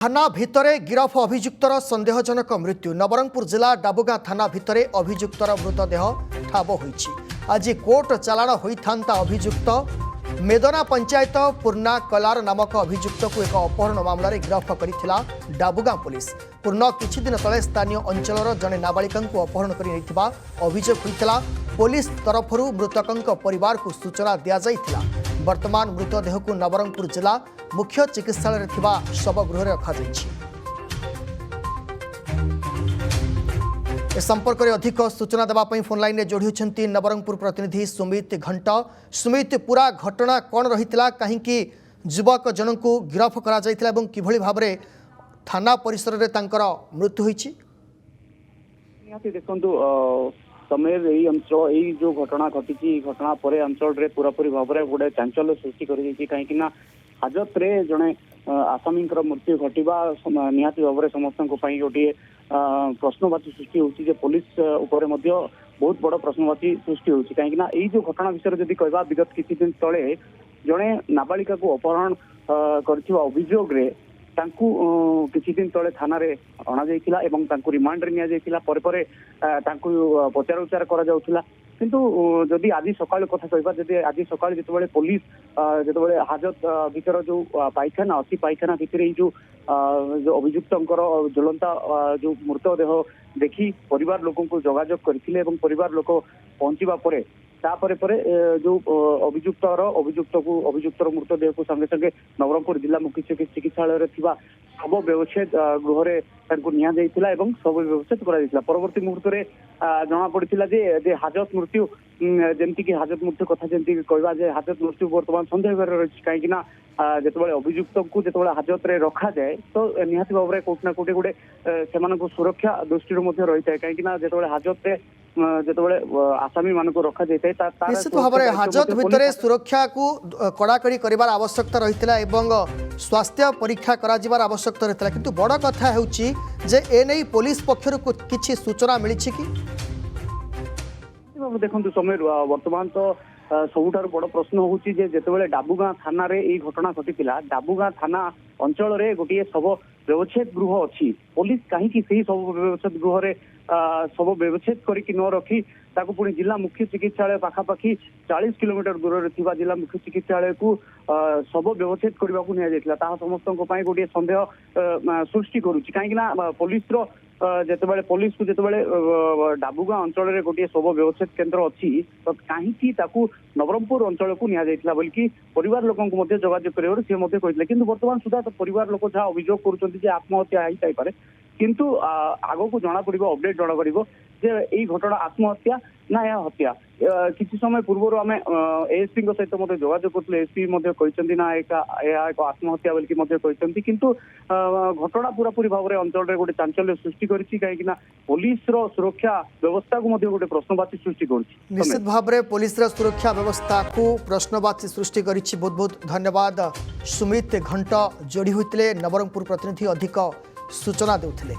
थाना भितरे गिरफ अभियुक्तर संदेहजनक मृत्यु। नवरंगपुर जिला डाबुगां थाना भितरे अभियुक्तर मृतदेह ठाब होईछि। आज कोर्ट चालाण होइथांता अभियुक्त मेदना पंचायत पूर्णा कलार नामक अभियुक्त को एक अपहरण मामला गिरफ करथिला डाबुगां पुलिस। पूर्ण किछि दिन तले स्थानीय अंचलर जने नाबालिका को अपहरण करि नैथिबा अभियोग होइथिला। पुलिस तरफरु मृतकंक परिवार को सूचना दिया जाइथिला। वर्तमान मृतदेह को नवरंगपुर जिला मुख्य चिकित्सालय शवगृह रखा जाइछि। संपर्क में अधिक सूचना देवाई फोन लाइन में जोड़ी होती नवरंगपुर प्रतिनिधि सुमित घंट। सुमित, पूरा घटना कौन रही कहीं युवक जन को गिरफ कर भाव में थाना परिसर में मृत्यु होती? देखो समय यही अंचल यही जो घटना घटी घटना पर अंचल रे पूरापूरी भाव में गोटे चांचल्य सृष्टि कहीं हाजत रे जड़े आसामी मृत्यु घटवा निहाती भाव में समस्त गोटे प्रश्नवाची सृष्टि होती। पुलिस उपर बहुत बड़ प्रश्नवाची सृष्टि होती कहीं जो घटना विषय जब कह विगत किसी दिन तले जड़े नाबालिका को अपहरण कर अभियोग किसी दिन तले थाना रे अणा जाइथिला एवं तांकु रिमांड रे निया जाइथिला। परे पचार उचार करा जाउथिला। किंतु जदि आज सकाळ कथा कहबा जदि आज सकाळ जेतबेले पुलिस जेतबेले हाजत भीतर जो पायखाना अछि पायखाना भीतर जो अभियुक्तंकर ज्वलंता जो मृतदेह देखि परिवार लोकन को जोगाजोग करथिले एवं परिवार लोक पहुंचीबा परे तापर जो अभियुक्तर मृतदेह को संगे संगे नवरंगपुर जिला मुख्य चिकित्सालय शव व्यवच्छेद गृह निया जाइथिला एवं शव व्यवच्छेद करा परवर्ती मुहूर्त में जना पड़ता जे हाजत मृत्यु जमती कि हाजत मृत्यु कथा जमती कहवा जे हाजत मृत्यु बर्तमान सन्देह रही कहीं जिते अभियुक्त को जो हाजत रे रखा जाए तो निहाती भाव में कोटना कोटी गोटे से सुरक्षा दृष्टि रही है कहीं जिते हाजत रे जिते आसामी मान को रखा जाए निश्चित भाव में हाजत भितर सुरक्षा को कड़ाकड़ी कर आवश्यकता रही स्वास्थ्य परीक्षा कर आवश्यकता रही किंतु बड़ कथा होची जे एने पुलिस पक्षर किसी सूचना मिली कि देखो समय वर्तमान तो सबुठार बड़ प्रश्न होची जे जेतेबेले डाबुगां थाना रे ई घटना घटितिला डाबुगां थाना अंचल रे गोटे शव व्यवच्छेद गृह अच्छी पुलिस कहीं से शव व्यवच्छेद गृह रे शव व्यवच्छेद करके न रखी ताकू पुणी जिला मुख्य चिकित्सालय पाखापाखि 40 किलोमीटर दूर रे जिला मुख्य चिकित्सालय को शव व्यवच्छेद करने को निया समस्त गोटे सन्देह सृष्टि करुच्ची कहीं पुलिस जितेबाला पुलिस को जितेबाला डाबुगां अंचल में गोटे शव व्यवच्छेद केन्द्र अच्छी तो कहीं नवरंगपुर अंचल को निया जाइथिला बोलिकी परिवार लोक जोगाजोग कर सी कहते कि बर्तमान सुधा तो परिवार लोक जहाँ अभियोग करुँच आत्महत्या होता किंतु आग को जना पड़ो अपडेट जना पड़ो जे यही घटना आत्महत्या ना या हत्या। किसी समय पूर्व आम एएसपी सहित जोगाजोग करते एसपी कहते ना एक आत्महत्या बोलिकी किंतु घटना पूरापूरी भाव में अंचल में गोटे चांचल्य सृष्टि करिछि कहीं पुलिस सुरक्षा व्यवस्था को गोटे प्रश्नवाची सृष्टि करिछि। निश्चित भाव में पुलिस सुरक्षा व्यवस्था को प्रश्नवाची सृष्टि करिछि। बहुत बहुत धन्यवाद सुमित घंट जोड़ी होते नवरंगपुर प्रतिनिधि अधिक सूचना देउथिले।